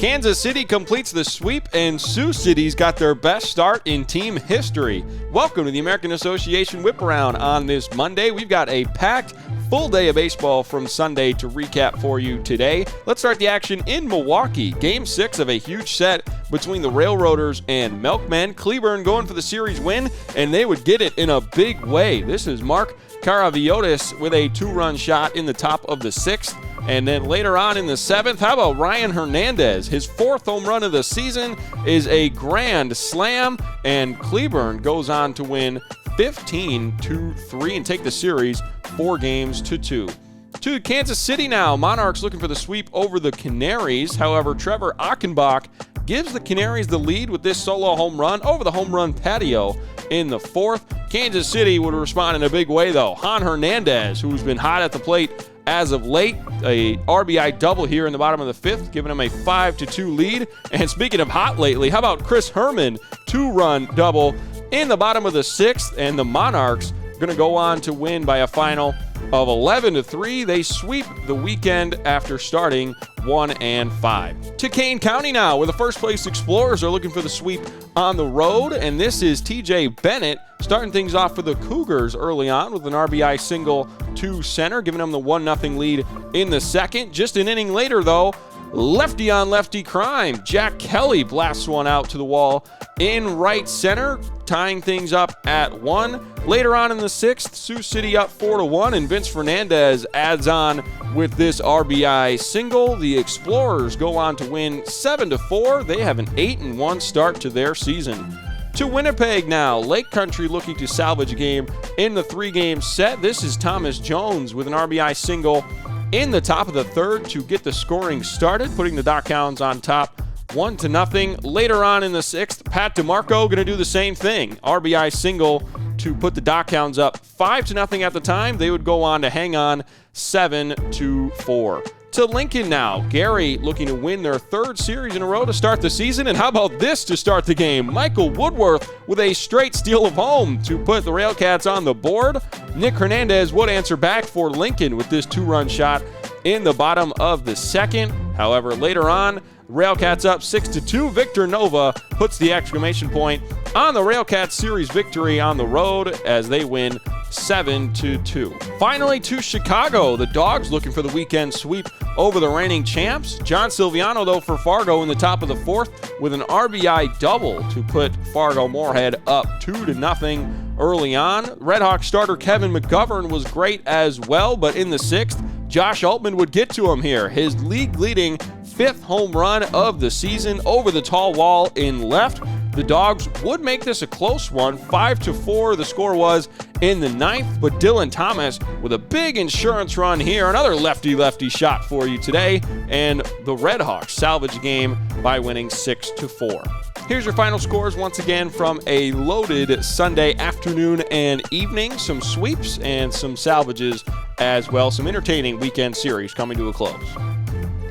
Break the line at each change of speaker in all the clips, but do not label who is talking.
Kansas City completes the sweep, and Sioux City's got their best start in team history. Welcome to the American Association Whiparound on this Monday. We've got a packed full day of baseball from Sunday to recap for you today. Let's start the action in Milwaukee. Game 6 of a huge set between the Railroaders and Milkmen. Cleburne going for the series win, and they would get it in a big way. This is Mark Caraviotis with a 2-run shot in the top of the 6th. And then later on in the 7th, how about Ryan Hernandez? His 4th home run of the season is a grand slam, and Cleburne goes on to win 15-3 and take the series 4-2. To Kansas City now. Monarchs looking for the sweep over the Canaries. However, Trevor Achenbach gives the Canaries the lead with this solo home run over the home run patio in the 4th. Kansas City would respond in a big way, though. Han Hernandez, who's been hot at the plate as of late, a RBI double here in the bottom of the 5th, giving him a 5-2 lead. And speaking of hot lately, how about Chris Herman, 2-run double in the bottom of the 6th, and the Monarchs going to go on to win by a final of 11-3. They sweep the weekend after starting 1-5. To Kane County now, where the first place Explorers are looking for the sweep on the road, and this is TJ Bennett starting things off for the Cougars early on with an RBI single to center, giving them the 1-0 lead in the 2nd. Just an inning later, though, lefty on lefty crime. Jack Kelly blasts one out to the wall in right center, tying things up at 1. Later on in the 6th, Sioux City up 4-1, and Vince Fernandez adds on with this RBI single. The Explorers go on to win 7-4. They have an 8-1 start to their season. To Winnipeg now. Lake Country looking to salvage a game in the 3-game set. This is Thomas Jones with an RBI single in the top of the 3rd to get the scoring started, putting the Dock Hounds on top 1-0. Later on in the 6th, Pat DeMarco going to do the same thing. RBI single to put the Dock Hounds up 5-0 at the time. They would go on to hang on 7-4. To Lincoln now. Gary looking to win their 3rd series in a row to start the season. And how about this to start the game? Michael Woodworth with a straight steal of home to put the Railcats on the board. Nick Hernandez would answer back for Lincoln with this 2-run shot in the bottom of the 2nd. However, later on, Railcats up 6-2. Victor Nova puts the exclamation point on the Railcats series victory on the road as they win 7-2. Finally, to Chicago. The Dogs looking for the weekend sweep over the reigning champs. John Silviano, though, for Fargo in the top of the 4th with an RBI double to put Fargo Moorhead up 2-0 early on. Redhawks starter Kevin McGovern was great as well, but in the 6th, Josh Altman would get to him here. His league-leading 5th home run of the season over the tall wall in left. The Dogs would make this a close one. 5-4 the score was in the 9th, but Dylan Thomas with a big insurance run here. Another lefty-lefty shot for you today, and the Redhawks salvage the game by winning 6-4. Here's your final scores once again from a loaded Sunday afternoon and evening. Some sweeps and some salvages as well. Some entertaining weekend series coming to a close.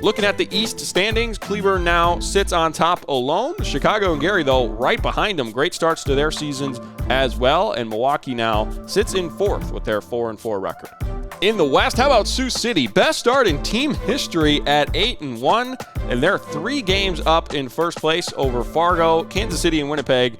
Looking at the East standings, Cleburne now sits on top alone. Chicago and Gary, though, right behind them. Great starts to their seasons as well. And Milwaukee now sits in 4th with their 4-4 record. In the West, how about Sioux City? Best start in team history at 8-1. And they're 3 games up in first place over Fargo. Kansas City and Winnipeg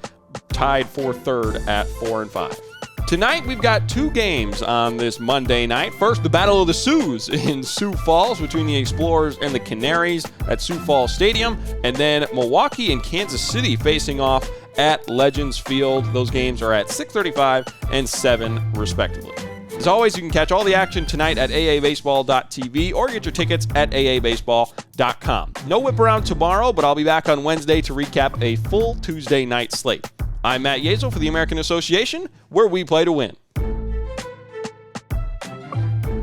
tied for 3rd at 4-5. Tonight, we've got 2 games on this Monday night. First, the Battle of the Sioux in Sioux Falls between the Explorers and the Canaries at Sioux Falls Stadium. And then Milwaukee and Kansas City facing off at Legends Field. Those games are at 6:35 and 7 respectively. As always, you can catch all the action tonight at aabaseball.tv or get your tickets at aabaseball.com. No whip around tomorrow, but I'll be back on Wednesday to recap a full Tuesday night slate. I'm Matt Yeazel for the American Association, where we play to win.